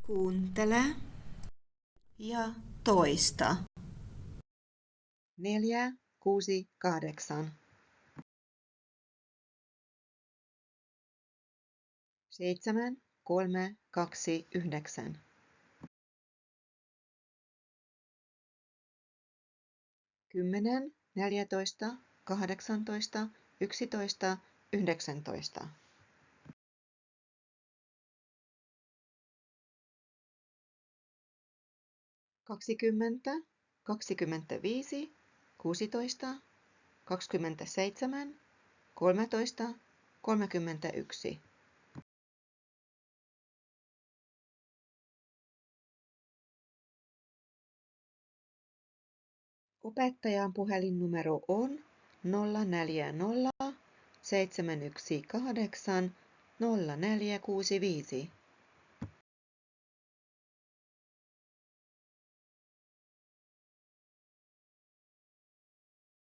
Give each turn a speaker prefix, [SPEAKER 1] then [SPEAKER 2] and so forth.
[SPEAKER 1] Kuuntele ja toista.
[SPEAKER 2] 4, 6, 8. 7, 3, 2, 9. 10, 14, 18, 11, 19. 20, 25, 16, 27, 13, 31. Opettajan puhelinnumero on 040 718 0465.